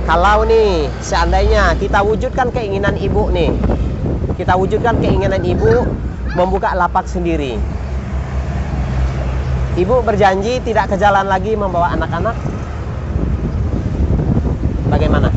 Kalau nih seandainya kita wujudkan keinginan ibu nih, kita wujudkan keinginan ibu membuka lapak sendiri. Ibu berjanji tidak ke jalan lagi membawa anak-anak. Bagaimana?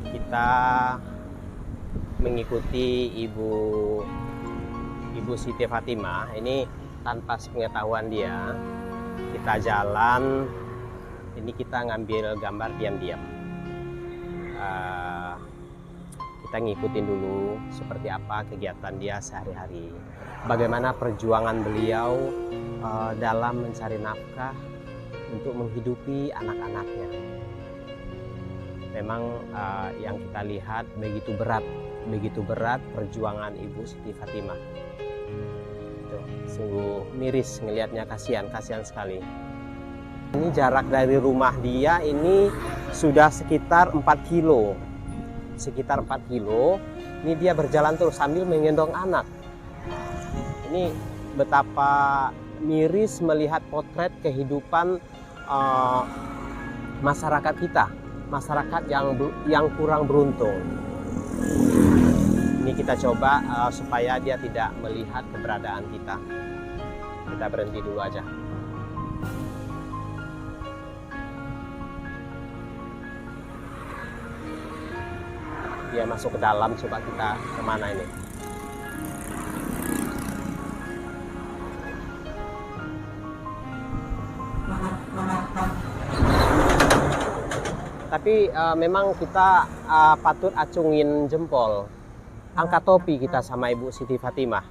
Kita mengikuti Ibu Siti Fatimah ini tanpa sepengetahuan dia. Kita jalan, ini kita ngambil gambar diam-diam. Kita ngikutin dulu seperti apa kegiatan dia sehari-hari, bagaimana perjuangan beliau dalam mencari nafkah untuk menghidupi anak-anaknya. Memang yang kita lihat begitu berat perjuangan Ibu Siti Fatimah. Tuh, sungguh miris ngelihatnya, kasihan sekali. Ini jarak dari rumah dia ini sudah sekitar 4 kilo. Sekitar 4 kilo. Ini dia berjalan terus sambil menggendong anak. Ini betapa miris melihat potret kehidupan masyarakat kita. Masyarakat yang kurang beruntung. Ini kita coba supaya dia tidak melihat keberadaan kita. Kita berhenti dulu aja. Dia masuk ke dalam, coba kita kemana ini? Tapi memang kita patut acungin jempol, angkat topi kita sama Ibu Siti Fatimah.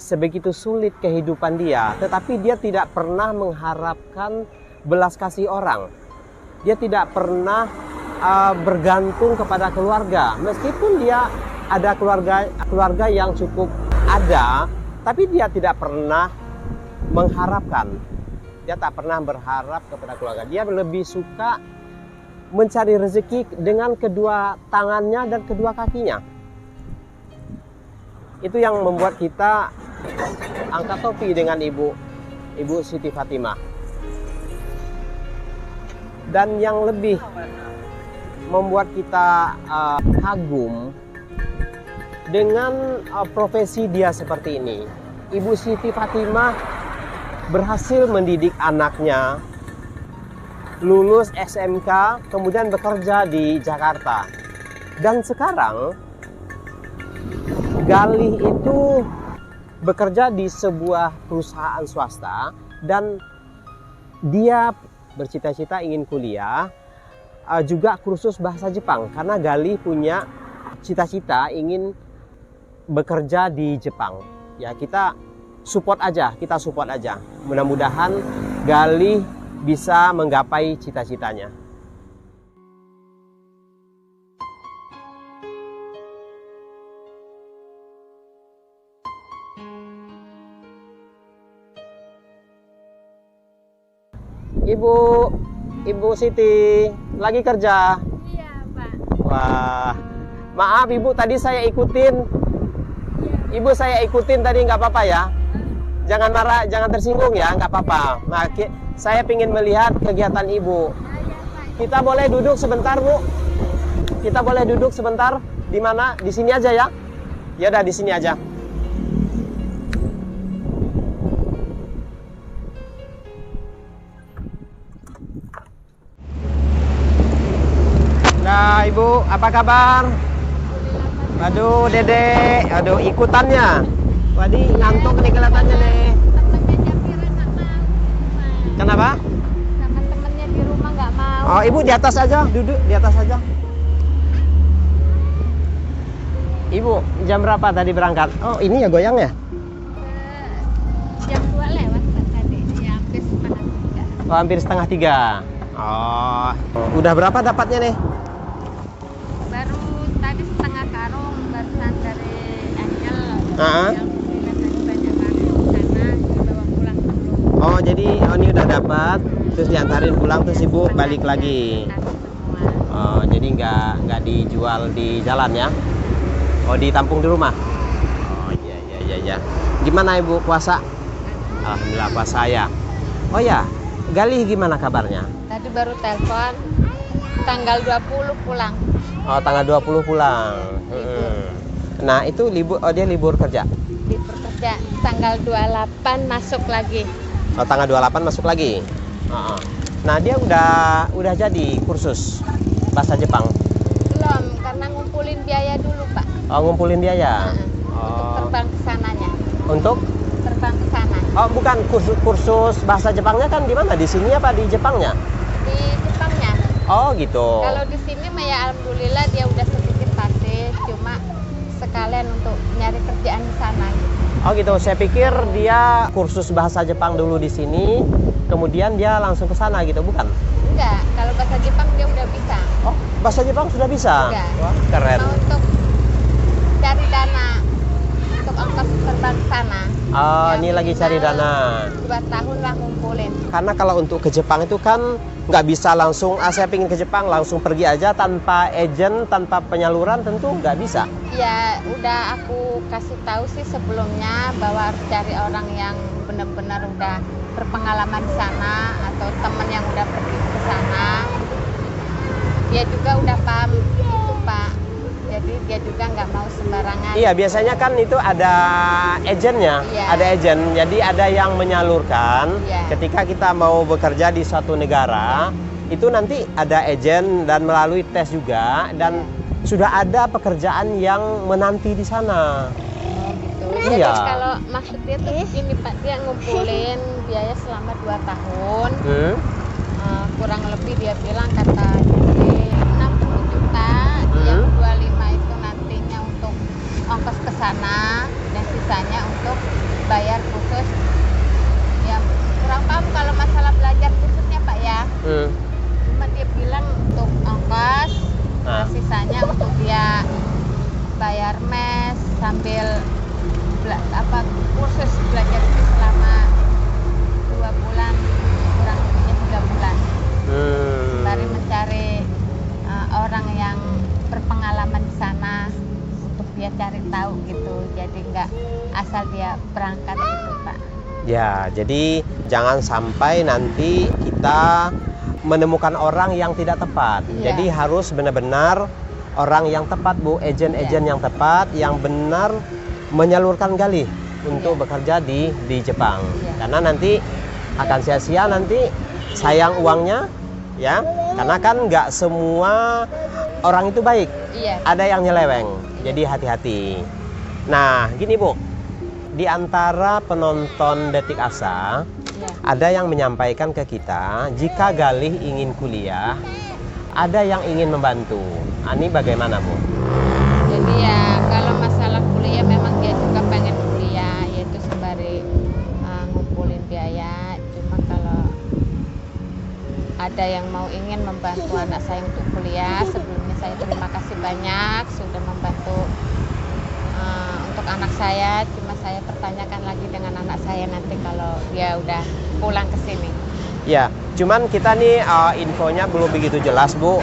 Sebegitu sulit kehidupan dia, tetapi dia tidak pernah mengharapkan belas kasih orang. Dia tidak pernah bergantung kepada keluarga. Meskipun dia ada keluarga yang cukup ada, tapi dia tidak pernah mengharapkan. Dia tak pernah berharap kepada keluarga. Dia lebih suka mencari rezeki dengan kedua tangannya dan kedua kakinya. Itu yang membuat kita angkat topi dengan Ibu Siti Fatimah. Dan yang lebih membuat kita kagum dengan profesi dia seperti ini. Ibu Siti Fatimah berhasil mendidik anaknya, lulus SMK, kemudian bekerja di Jakarta. Dan sekarang Galih itu bekerja di sebuah perusahaan swasta dan dia bercita-cita ingin kuliah, juga kursus bahasa Jepang karena Galih punya cita-cita ingin bekerja di Jepang. Ya, kita support aja. Mudah-mudahan Galih bisa menggapai cita-citanya. Ibu Siti lagi kerja? Iya, Pak. Wah, maaf Ibu, tadi saya ikutin. Ibu saya ikutin tadi, nggak apa-apa ya? Jangan marah, jangan tersinggung ya, nggak apa-apa. Nah, saya ingin melihat kegiatan Ibu. Kita boleh duduk sebentar, Bu? Kita boleh duduk sebentar? Di mana? Di sini aja ya? Ya udah, di sini aja. Ibu, apa kabar? Aduh, Dede, aduh ikutannya. Wadi ngantuk nih kelihatannya nih. Temennya Jafira nggak mau. Kenapa? Sama temennya di rumah nggak mau. Oh, Ibu di atas aja, duduk di atas aja. Ibu, jam berapa tadi berangkat? Oh, ini ya goyang ya? Jam 2 lewat Pak, tadi. Ya, hampir setengah 3. Oh, hampir setengah 3. Oh, udah berapa dapatnya nih? Baru tadi setengah karung barusan dari Angel. Ah. Yang bilang tadi banyak karung sana dibawa pulang dulu. Oh, jadi ini udah dapat, terus diantarin pulang terus Ibu balik lagi. Kasih semua. Oh, jadi nggak dijual di jalan ya? Oh, ditampung di rumah? Oh, iya. Gimana Ibu puasa? Alhamdulillah puasa ya. Oh ya, Galih gimana kabarnya? Tadi baru telepon tanggal 20 pulang. Oh, tanggal 20 pulang. Nah, itu libur, oh dia libur kerja? Libur kerja. Tanggal 28 masuk lagi. Oh, tanggal 28 masuk lagi? Oh. Nah, dia udah jadi kursus bahasa Jepang? Belum, karena ngumpulin biaya dulu Pak. Oh, ngumpulin biaya? Untuk terbang ke sananya. Untuk? Terbang ke sana. Oh, bukan kursus bahasa Jepangnya kan di mana? Di sini apa di Jepangnya? Di Jepangnya. Oh, gitu. Kalau di sini mah ya alhamdulillah dia udah sedikit fasih, cuma sekalian untuk nyari kerjaan di sana gitu. Oh, gitu. Saya pikir dia kursus bahasa Jepang dulu di sini, kemudian dia langsung ke sana gitu, bukan? Enggak, kalau bahasa Jepang dia udah bisa. Oh, bahasa Jepang sudah bisa? Udah. Wah, keren. Cuma untuk cari dana untuk ongkos terbang ke sana. Oh, Ya, ini lagi cari minimal dana. 2 tahun lah ngumpulin. Karena kalau untuk ke Jepang itu kan nggak bisa langsung, saya pengen ke Jepang langsung pergi aja tanpa agent, tanpa penyaluran tentu nggak bisa. Ya udah aku kasih tahu sih sebelumnya bahwa harus cari orang yang benar-benar udah berpengalaman di sana atau teman yang udah pergi ke sana. Dia juga udah paham itu Pak. Jadi dia juga nggak mau sembarangan. Iya, biasanya kan itu ada agennya, Iya. ada agen. Jadi ada yang menyalurkan. Iya. Ketika kita mau bekerja di suatu negara, itu nanti ada agen dan melalui tes juga dan sudah ada pekerjaan yang menanti di sana. Oh gitu. Iya. Jadi kalau maksud dia tuh begini Pak, dia ngumpulin biaya selama 2 tahun. Kurang lebih dia bilang kata jadi 60 juta, yang 25 itu nantinya untuk ongkos ke sana dan sisanya untuk bayar khusus. Ya kurang paham kalau masalah belajar khususnya Pak ya. Cuma dia bilang untuk ongkos, sisanya untuk dia bayar mes sambil kursus belajar itu selama 2 bulan, kurang lebihnya 3 bulan. Sembari mencari orang yang berpengalaman di sana untuk dia cari tahu gitu. Jadi nggak asal dia berangkat gitu Pak. Ya, jadi jangan sampai nanti kita menemukan orang yang tidak tepat. Iya. Jadi harus benar-benar orang yang tepat, Bu, agen-agen yang tepat, yang benar menyalurkan Galih untuk bekerja di Jepang. Karena nanti akan sia-sia, nanti sayang uangnya, ya. Karena kan nggak semua orang itu baik. Iya. Ada yang nyeleweng. Jadi hati-hati. Nah, gini Bu, di antara penonton Detik Asa, ada yang menyampaikan ke kita, jika Galih ingin kuliah, ada yang ingin membantu. Ini bagaimana Bu? Jadi ya kalau masalah kuliah memang dia juga pengen kuliah, yaitu sembari ngumpulin biaya. Cuma kalau ada yang mau ingin membantu anak saya untuk kuliah, sebelumnya saya terima kasih banyak sudah membantu untuk anak saya. Cuma saya pertanyakan lagi dengan anak saya nanti kalau dia udah pulang ke sini. Ya, cuman kita nih infonya belum begitu jelas Bu.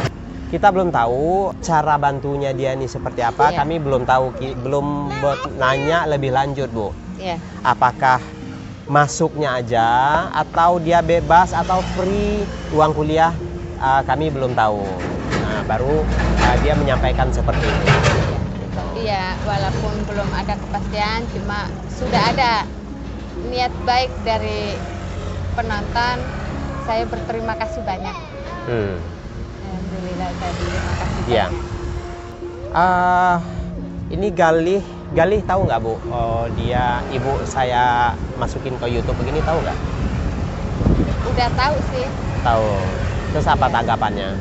Kita belum tahu cara bantunya dia nih seperti apa. Iya. Kami belum tahu, belum nanya lebih lanjut Bu. Iya. Apakah masuknya aja atau dia bebas atau free uang kuliah, kami belum tahu. Nah, baru dia menyampaikan seperti itu. Iya, walaupun belum ada kepastian, cuma sudah ada niat baik dari penonton. Saya berterima kasih banyak. Alhamdulillah tadi. Makasih Iya. Ini Galih tahu nggak Bu? Oh, dia ibu saya masukin ke YouTube begini, tahu nggak? Udah tahu sih. Tahu. Terus apa tanggapannya?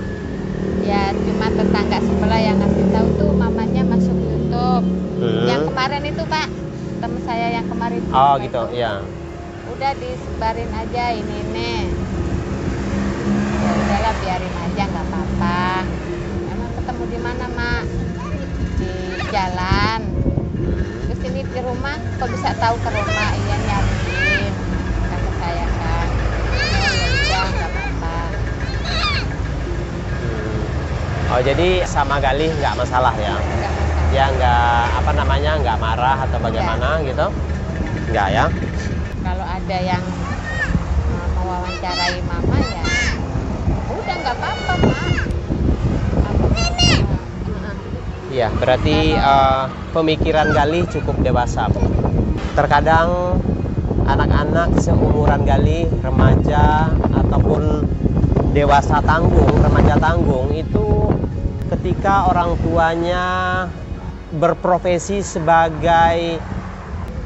Ya cuma tetangga sebelah yang ngasih tahu tuh mamanya masuk YouTube. Yang kemarin itu Pak, teman saya yang kemarin. Oh gitu, ya. Udah disebarin aja ini nih. Ya udahlah biarin aja nggak apa-apa. Emang ketemu di mana Mak? Di jalan. Terus ini di rumah, kok bisa tahu ke rumah? Iya nyariin, kata saya kan. Oh ya udah nggak apa-apa. Oh jadi sama Galih nggak masalah ya? Nggak masalah. Ya nggak marah atau bagaimana gitu? Nggak ya? Kalau ada yang mewawancarai mama ya udah nggak apa-apa Mak. Iya, berarti pemikiran Galih cukup dewasa, Bu. Terkadang anak-anak seumuran Galih, remaja ataupun dewasa tanggung, remaja tanggung itu ketika orang tuanya berprofesi sebagai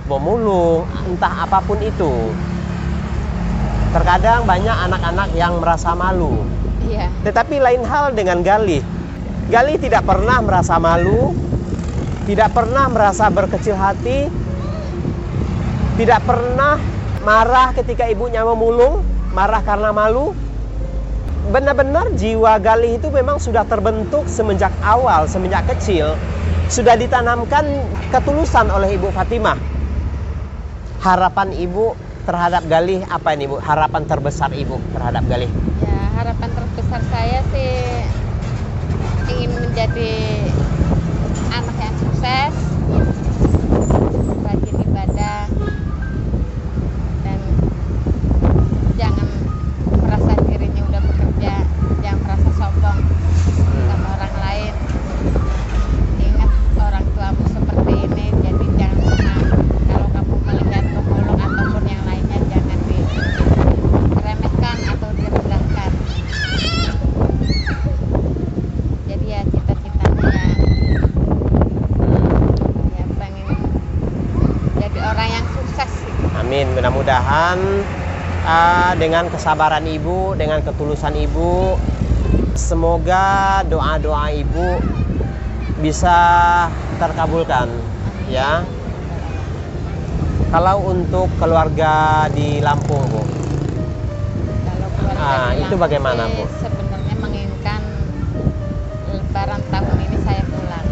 pemulung, entah apapun itu. Terkadang banyak anak-anak yang merasa malu. Iya. Tetapi lain hal dengan Galih. Galih tidak pernah merasa malu, tidak pernah merasa berkecil hati, tidak pernah marah ketika ibunya memulung, marah karena malu. Benar-benar jiwa Galih itu memang sudah terbentuk semenjak awal, semenjak kecil. Sudah ditanamkan ketulusan oleh Ibu Fatimah. Harapan Ibu terhadap Galih apa ini Bu? Harapan terbesar Ibu terhadap Galih? Ya harapan terbesar saya sih ingin menjadi anak yang sukses, rajin ibadah, dan jangan merasa dirinya udah bekerja, jangan merasa sombong sama orang lain. Ingat orang tuamu seperti ini, jadi jangan pernah kalau kamu melihat pemulung ataupun yang lainnya jangan diremehkan atau direndahkan. Jadi ya cita-citanya ya pengen jadi orang yang sukses sih. Amin. Mudah-mudahan dengan kesabaran Ibu, dengan ketulusan Ibu, semoga doa-doa Ibu bisa terkabulkan, ya. Kalau untuk keluarga di Lampung, Bu, Kalau keluarga di itu Lampung bagaimana, sih Bu? sebenarnya menginginkan Lebaran tahun ini saya pulang.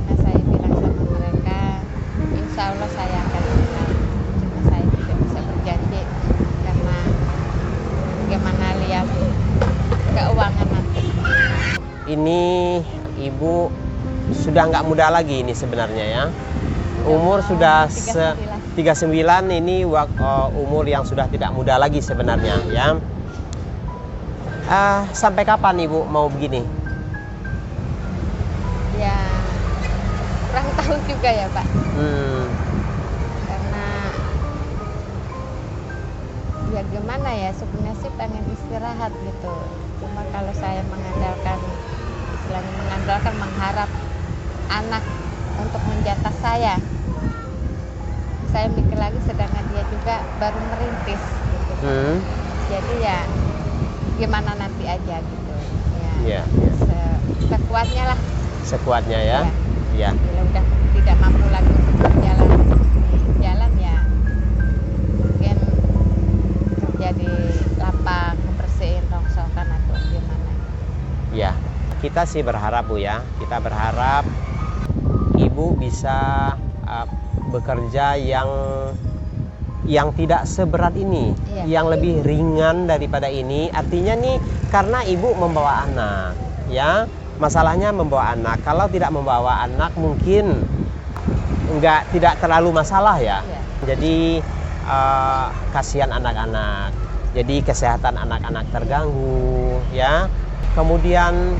Nah, saya bilang sama mereka, insya Allah saya akan pulang. Cuma saya tidak bisa berjanji karena bagaimana lihat keuangan nanti. Ini Ibu sudah nggak muda lagi ini sebenarnya ya. Umur sudah 39 ini umur yang sudah tidak muda lagi sebenarnya ya. Sampai kapan Ibu mau begini? Ya kurang tahu juga ya Pak, karena ya gimana ya, sebenarnya sih pengen istirahat gitu. Cuma kalau saya mengandalkan, istilahnya mengharap anak untuk menjatah saya mikir lagi, sedangkan dia juga baru merintis gitu. Jadi ya gimana nanti aja gitu ya, sekuatnya lah. Sekuatnya ya. Ya. Bila udah tidak mampu lagi untuk berjalan di jalan ya mungkin kerja di lapak, membersihin rongsokan atau gimana. Ya, kita sih berharap Bu ya. Kita berharap Ibu bisa bekerja yang tidak seberat ini, yang lebih ringan daripada ini. Artinya nih karena Ibu membawa anak, ya. Masalahnya membawa anak. Kalau tidak membawa anak mungkin tidak terlalu masalah ya. Jadi kasihan anak-anak. Jadi kesehatan anak-anak terganggu, ya. Kemudian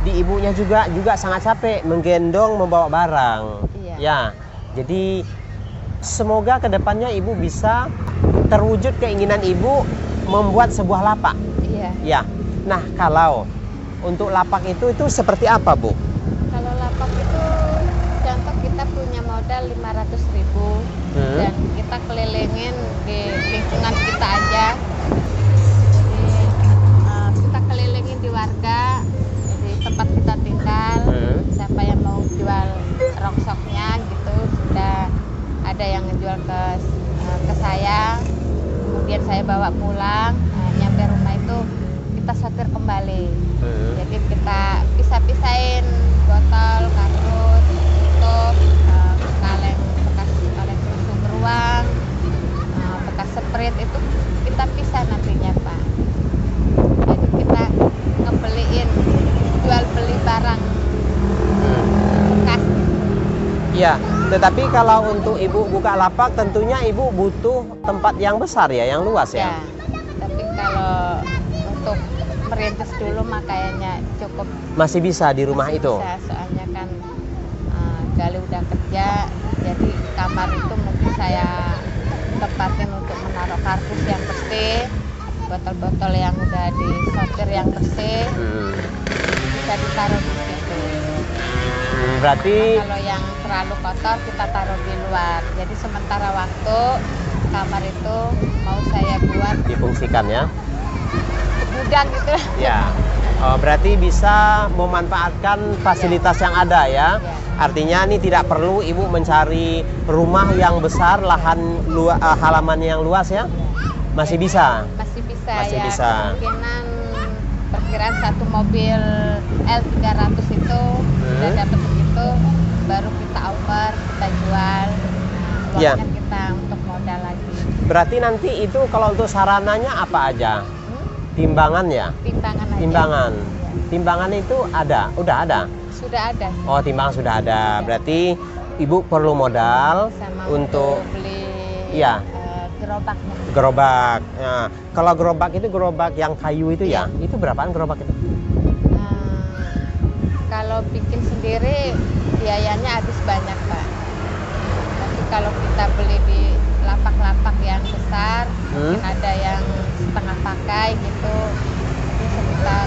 di ibunya juga sangat capek menggendong, membawa barang. Ya. Jadi semoga kedepannya Ibu bisa terwujud keinginan Ibu membuat sebuah lapak. Ya. Nah, kalau untuk lapak itu seperti apa, Bu? Kalau lapak itu contoh kita punya modal 500.000 dan kita kelilingin di lingkungan kita aja. Jadi kita kelilingin di warga, di tempat kita tinggal. Siapa yang mau jual rongsoknya gitu, sudah ada yang ngejual ke saya. Kemudian saya bawa pulang, nyampe rumah itu kita sortir kembali. Jadi kita pisah-pisahin botol, kardus, tutup, kaleng bekas kaleng susu beruang, bekas sprit itu kita pisah nantinya, Pak. Jadi kita ngebeliin, jual beli barang bekas. Ya, tetapi kalau untuk Ibu buka lapak tentunya Ibu butuh tempat yang besar ya, yang luas ya. Ya, tapi kalau untuk merintis dulu mah kayaknya cukup. Masih bisa di rumah masih itu. Bisa, soalnya kan Gali udah kerja, jadi kamar itu mungkin saya tempatin untuk menaruh kardus yang bersih, botol-botol yang udah disortir yang bersih, bisa ditaruh di situ. Berarti Kalau yang terlalu kotor kita taruh di luar. Jadi sementara waktu kamar itu mau saya buat difungsikan ya. gudang gitu. Ya. Oh, berarti bisa memanfaatkan fasilitas yang ada ya. Artinya ini tidak perlu Ibu mencari rumah yang besar, halaman yang luas ya. Masih bisa. Masih bisa Masih ya. bisa. Kemungkinan perkiraan satu mobil L300 itu udah dapat begitu, baru kita oper, kita jual. Uangnya kita untuk modal lagi. Berarti nanti itu kalau untuk sarananya apa aja? Timbangan ya? Timbangan aja. Timbangan. Timbangan itu ada, udah ada. Sudah ada. Oh, timbangan sudah ada. Berarti Ibu perlu modal Sama untuk beli iya. gerobaknya. Gerobak. Nah, kalau gerobak itu gerobak yang kayu itu ya? Iya. Itu berapaan gerobak itu? Kalau bikin sendiri biayanya habis banyak, Pak. Tapi kalau kita beli di lapak-lapak yang besar, mungkin ada yang setengah pakai gitu, itu sekitar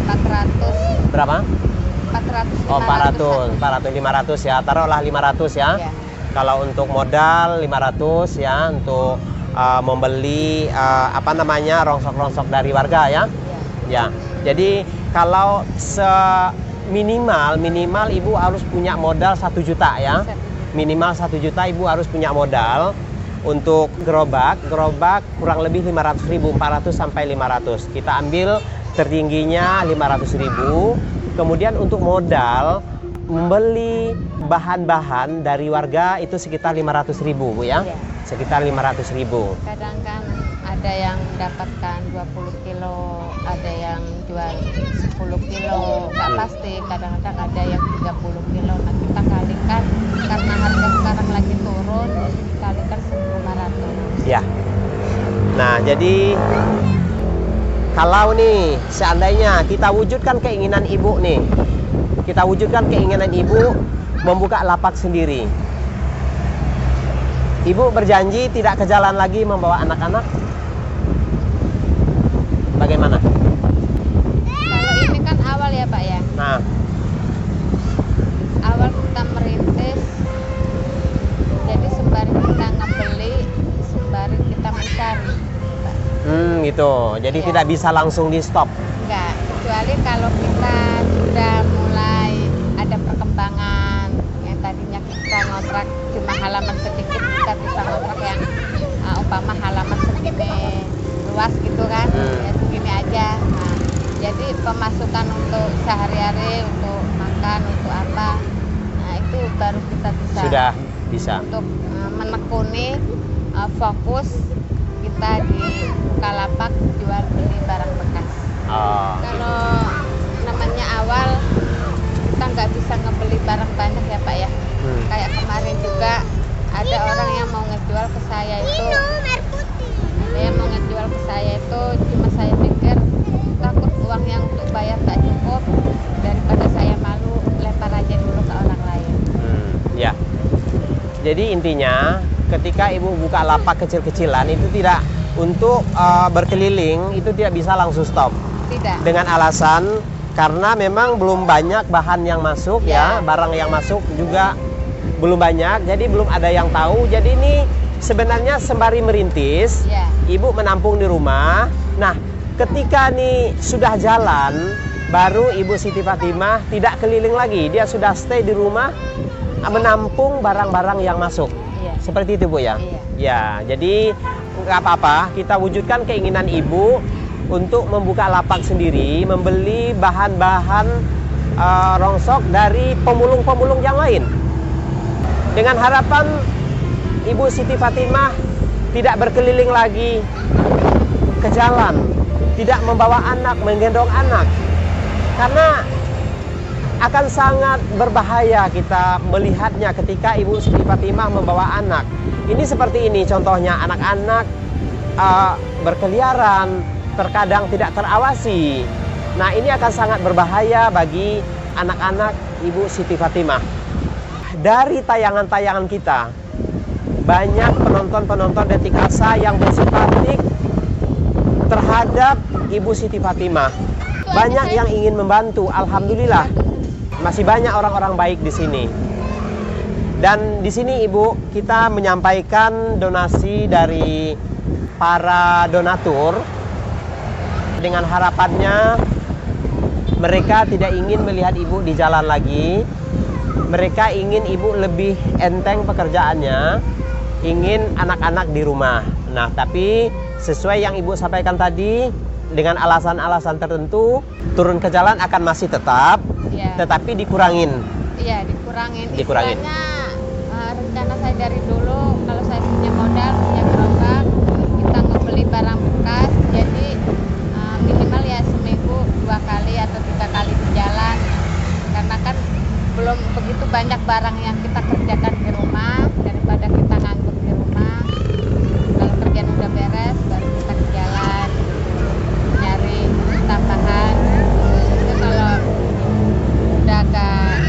400. Berapa? 400. Oh, 400, 500 ya. Taruhlah 500 ya. Ya. Kalau untuk modal 500 ya untuk membeli rongsok-rongsok dari warga ya. Ya. Jadi kalau minimal Ibu harus punya modal 1 juta ya. Minimal 1 juta Ibu harus punya modal untuk gerobak kurang lebih 500.000, 400 sampai 500. Kita ambil tertingginya 500.000. Kemudian untuk modal membeli bahan-bahan dari warga itu sekitar 500.000 Bu ya. Sekitar 500.000. Kadang kan ada yang mendapatkan 20 kilo, ada yang jual 10 kilo, nggak pasti. Kadang-kadang ada yang 30 kilo. Nah, kita kalikan karena harga sekarang lagi turun, jadi dikalikan 1.500. Ya. Nah, jadi kalau nih seandainya kita wujudkan keinginan Ibu nih, kita wujudkan keinginan Ibu membuka lapak sendiri. Ibu berjanji tidak ke jalan lagi membawa anak-anak? Bagaimana? Kalau ini kan awal ya, Pak ya. Nah, Awal kita merintis, jadi sembari kita ngebeli, sembari kita mencari, Pak. gitu. Jadi Iya. tidak bisa langsung di stop. Enggak, kecuali kalau kita sudah mulai ada perkembangan yang tadinya kita ngontrak cuma halaman sedikit, kita bisa ngontrak yang umpama halaman segini luas gitu kan, ya segini aja. Nah, jadi pemasukan untuk sehari-hari, untuk makan, untuk apa, nah itu baru kita bisa. Sudah bisa. Untuk menekuni fokus kita di Bukalapak jual beli barang bekas. Oh. Kalau namanya awal kita nggak bisa ngebeli barang banyak ya Pak ya. Kayak kemarin juga ada orang yang mau ngejual ke saya itu, ada yang mau ngejual ke saya itu, cuma saya pikir takut uang yang untuk bayar tak cukup, daripada saya malu lempar aja dulu ke orang lain. Ya. Jadi intinya ketika Ibu buka lapak kecil-kecilan itu tidak untuk berkeliling, itu tidak bisa langsung stop. Tidak. Dengan alasan karena memang belum banyak bahan yang masuk ya, barang yang masuk juga belum banyak, jadi belum ada yang tahu. Jadi ini sebenarnya sembari merintis, ibu menampung di rumah. Nah, ketika nih sudah jalan, baru Ibu Siti Fatimah tidak keliling lagi, dia sudah stay di rumah menampung barang-barang yang masuk. Seperti itu Bu ya. Ya, jadi nggak apa-apa, kita wujudkan keinginan ibu untuk membuka lapak sendiri, membeli bahan-bahan rongsok dari pemulung-pemulung yang lain. Dengan harapan Ibu Siti Fatimah tidak berkeliling lagi ke jalan, tidak membawa anak, menggendong anak. Karena akan sangat berbahaya kita melihatnya ketika Ibu Siti Fatimah membawa anak. Ini seperti ini contohnya, anak-anak berkeliaran, terkadang tidak terawasi. Nah, ini akan sangat berbahaya bagi anak-anak Ibu Siti Fatimah. Dari tayangan-tayangan kita, banyak penonton-penonton Detik Asa yang bersimpatik terhadap Ibu Siti Fatimah. Banyak yang ingin membantu, alhamdulillah. Masih banyak orang-orang baik di sini. Dan di sini Ibu, kita menyampaikan donasi dari para donatur dengan harapannya mereka tidak ingin melihat Ibu di jalan lagi. Mereka ingin Ibu lebih enteng pekerjaannya, ingin anak-anak di rumah. Nah, tapi sesuai yang Ibu sampaikan tadi, dengan alasan-alasan tertentu, turun ke jalan akan masih tetap, tetapi dikurangin. Iya, dikurangin. Istilahnya rencana saya dari dulu, kalau saya punya modal, punya gerobak, kita ngebeli barang bekas, jadi minimal ya seminggu 2 kali atau 3 kali di jalan. Karena kan belum begitu banyak barang yang kita kerjakan di rumah, daripada kita nganggur di rumah. Kalau kerjaan udah beres, baru kita ke jalan nyari tambahan. Itu kalau udah agak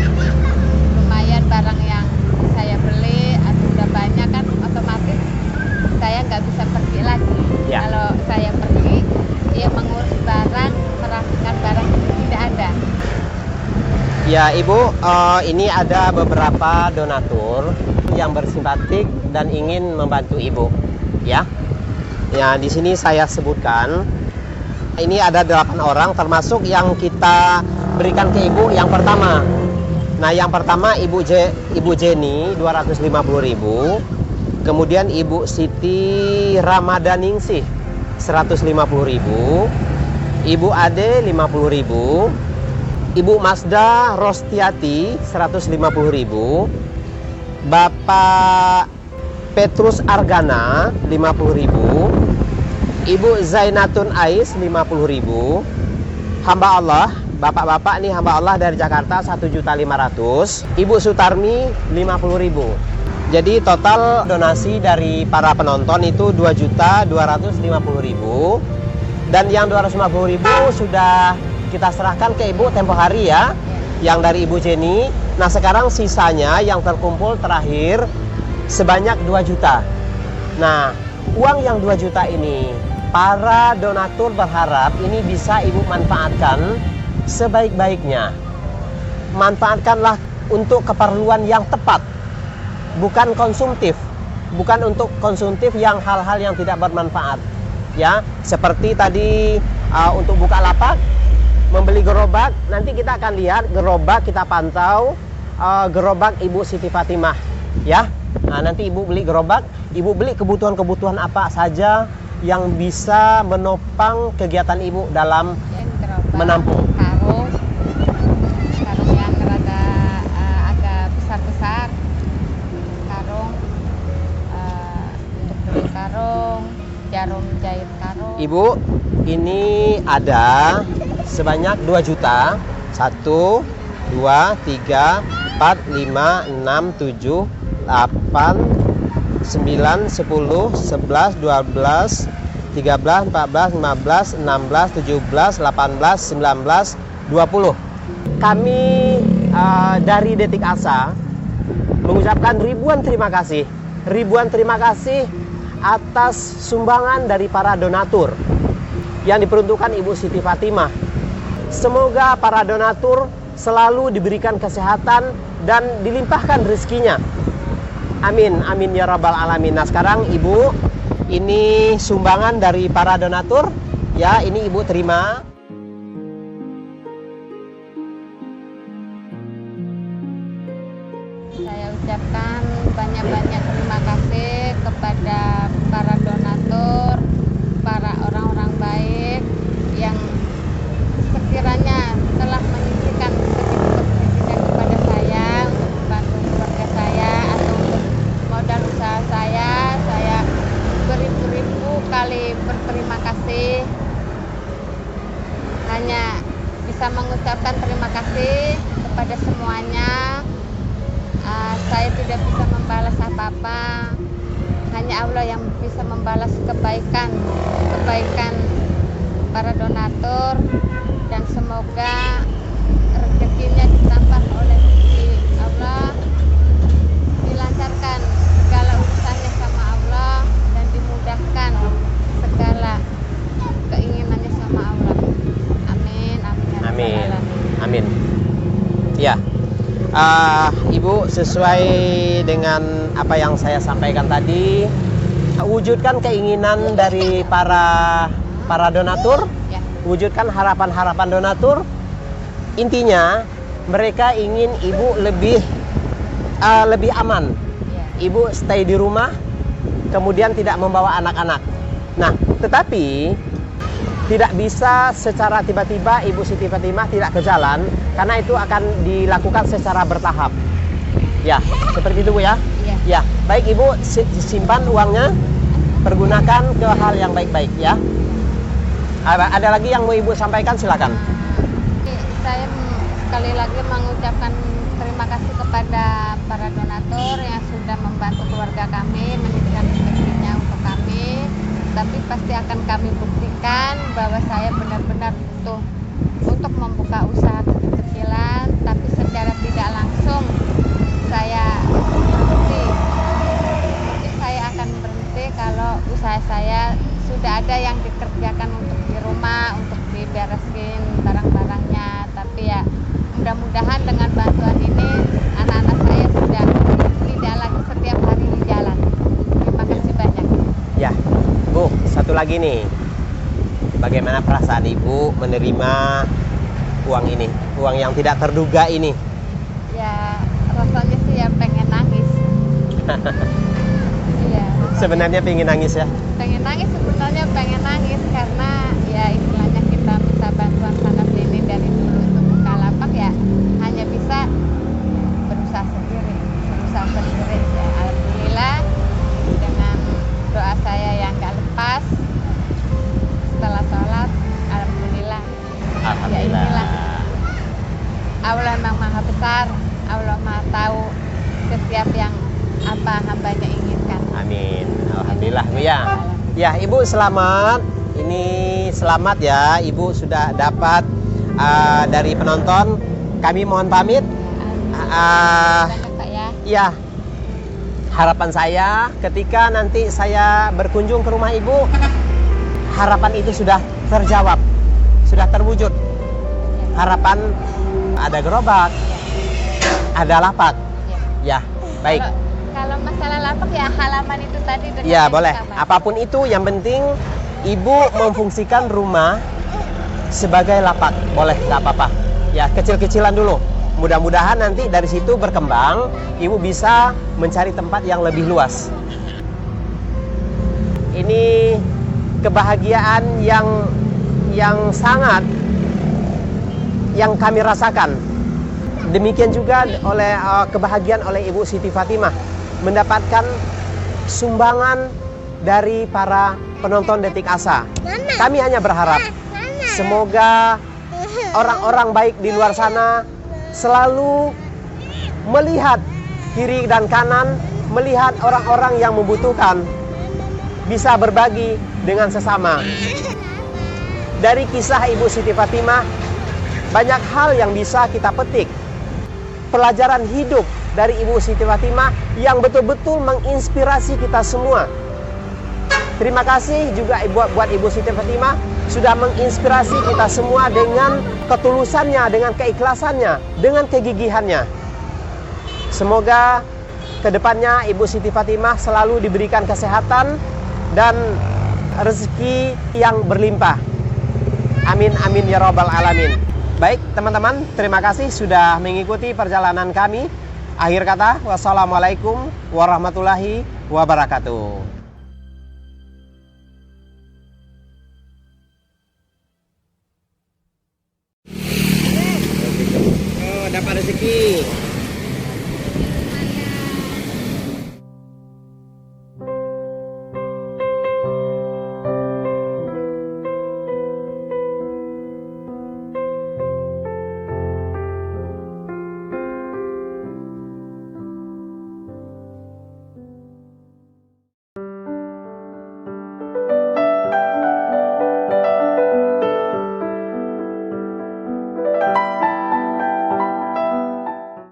lumayan barang yang saya beli atau udah banyak kan, otomatis saya nggak bisa pergi lagi. Kalau saya pergi, ya mengurus barang, merapikan barang itu tidak ada. Ya Ibu, ini ada beberapa donatur yang bersimpatik dan ingin membantu Ibu. Ya, di sini saya sebutkan. Ini ada 8 orang, termasuk yang kita berikan ke Ibu yang pertama. Nah, yang pertama Ibu Jenny 250.000. Kemudian Ibu Siti Ramadaningsih 150.000. Ibu Ade 50.000. Ibu Masda Rostiati 150.000. Bapak Petrus Argana 50.000. Ibu Zainatun Ais 50.000. Hamba Allah, bapak-bapak nih hamba Allah dari Jakarta 1.500.000. Ibu Sutarmi 50.000. Jadi total donasi dari para penonton itu 2.250.000. Dan yang 250.000 sudah kita serahkan ke Ibu tempo hari ya, yang dari Ibu Jenny. Nah, sekarang sisanya yang terkumpul terakhir sebanyak 2 juta. Nah, uang yang 2 juta ini para donatur berharap ini bisa Ibu manfaatkan sebaik-baiknya. Manfaatkanlah untuk keperluan yang tepat, bukan konsumtif, bukan untuk konsumtif yang hal-hal yang tidak bermanfaat. Ya, seperti tadi untuk buka lapak, membeli gerobak, nanti kita akan lihat gerobak, kita pantau gerobak Ibu Siti Fatimah. Ya, nah, nanti Ibu beli gerobak, Ibu beli kebutuhan-kebutuhan apa saja yang bisa menopang kegiatan Ibu dalam menampung. Karung yang rada agak besar-besar, karung untuk beli karung, jarum jahit karung. Ibu, ini ada sebanyak 2 juta. 1, 2, 3, 4, 5, 6, 7, 8, 9, 10, 11, 12, 13, 14, 15, 16, 17, 18, 19, 20. Kami dari Detik Asa mengucapkan ribuan terima kasih. Ribuan terima kasih atas sumbangan dari para donatur. yang diperuntukkan Ibu Siti Fatimah. Semoga para donatur selalu diberikan kesehatan dan dilimpahkan rezekinya. Amin, amin ya rabbal alamin. Nah sekarang Ibu, ini sumbangan dari para donatur. Ya, ini Ibu terima. Saya ucapkan banyak-banyak terima kasih kepada para donatur, para orang-orang baik yang sekiranya telah menyisihkan sedikit-sedikitnya kepada saya untuk membantu keluarga saya atau untuk modal usaha saya. Saya beribu-ribu kali berterima kasih. Hanya bisa mengucapkan terima kasih kepada semuanya. Saya tidak bisa membalas apa-apa. Hanya Allah yang bisa membalas kebaikan para donatur, dan semoga rezekinya ditambah oleh Allah, dilancarkan segala urusannya sama Allah, dan dimudahkan segala keinginannya sama Allah. Amin, amin, ya rabbal Amin, alamin. amin. Ya, Ibu, sesuai dengan apa yang saya sampaikan tadi, wujudkan keinginan dari para donatur, Ya. wujudkan harapan-harapan donatur. Intinya mereka ingin Ibu lebih aman. Ya. Ibu stay di rumah, kemudian tidak membawa anak-anak. Nah, tetapi tidak bisa secara tiba-tiba Ibu Siti Fatimah tidak ke jalan, karena itu akan dilakukan secara bertahap. Ya, seperti itu Bu ya. Iya. Ya, baik Ibu, simpan uangnya, pergunakan ke hal yang baik-baik ya. Ada lagi yang mau Ibu sampaikan, silakan. Saya sekali lagi mengucapkan terima kasih kepada para donatur yang sudah membantu keluarga kami, menyisihkan rezekinya untuk kami. Tapi pasti akan kami buktikan bahwa saya benar-benar butuh untuk membuka usaha kecil-kecilan, tapi secara tidak langsung saya berhenti. Mungkin saya akan berhenti kalau usaha saya sudah ada yang dikerjakan untuk di rumah, untuk dibereskin barang-barangnya. Tapi ya mudah-mudahan dengan bantuan ini anak-anak saya sudah tidak lagi setiap hari di jalan. Terima kasih banyak. Ya, Bu, satu lagi nih. Bagaimana perasaan Ibu menerima uang ini, uang yang tidak terduga ini? Ya rasanya sih ya pengen nangis. Iya. Sebenarnya pengen nangis ya? Pengen nangis, sebenarnya pengen nangis karena ya istilahnya kita minta bantuan sana sini dari dulu untuk Bukalapak ya hanya bisa berusaha sendiri ya. Alhamdulillah dengan doa saya yang gak lepas setelah sholat, alhamdulillah. Ya inilah, Allah memang maha besar, Allah maha tahu setiap yang apa hambanya inginkan. Amin. Alhamdulillah Bu ya. Ya Ibu selamat. Ini selamat ya, Ibu sudah dapat dari penonton. Kami mohon pamit. Banyak Pak ya. Ya, harapan saya ketika nanti saya berkunjung ke rumah Ibu, harapan itu sudah terjawab, sudah terwujud. Harapan ada gerobak, ada lapak. Ya, baik. Kalau masalah lapak ya halaman itu tadi. Ya boleh, apapun itu yang penting Ibu memfungsikan rumah sebagai lapak, boleh, nggak apa-apa. Ya kecil-kecilan dulu. Mudah-mudahan nanti dari situ berkembang, Ibu bisa mencari tempat yang lebih luas. Ini kebahagiaan yang sangat yang kami rasakan. Demikian juga oleh kebahagiaan oleh Ibu Siti Fatimah mendapatkan sumbangan dari para penonton Detik Asa. Kami hanya berharap semoga orang-orang baik di luar sana selalu melihat kiri dan kanan, melihat orang-orang yang membutuhkan, bisa berbagi dengan sesama. Dari kisah Ibu Siti Fatimah, banyak hal yang bisa kita petik. Pelajaran hidup dari Ibu Siti Fatimah yang betul-betul menginspirasi kita semua. Terima kasih juga buat Ibu Siti Fatimah sudah menginspirasi kita semua dengan ketulusannya, dengan keikhlasannya, dengan kegigihannya. Semoga kedepannya Ibu Siti Fatimah selalu diberikan kesehatan dan rezeki yang berlimpah. Amin amin ya robbal alamin. Baik teman-teman, terima kasih sudah mengikuti perjalanan kami. Akhir kata, wassalamualaikum warahmatullahi wabarakatuh.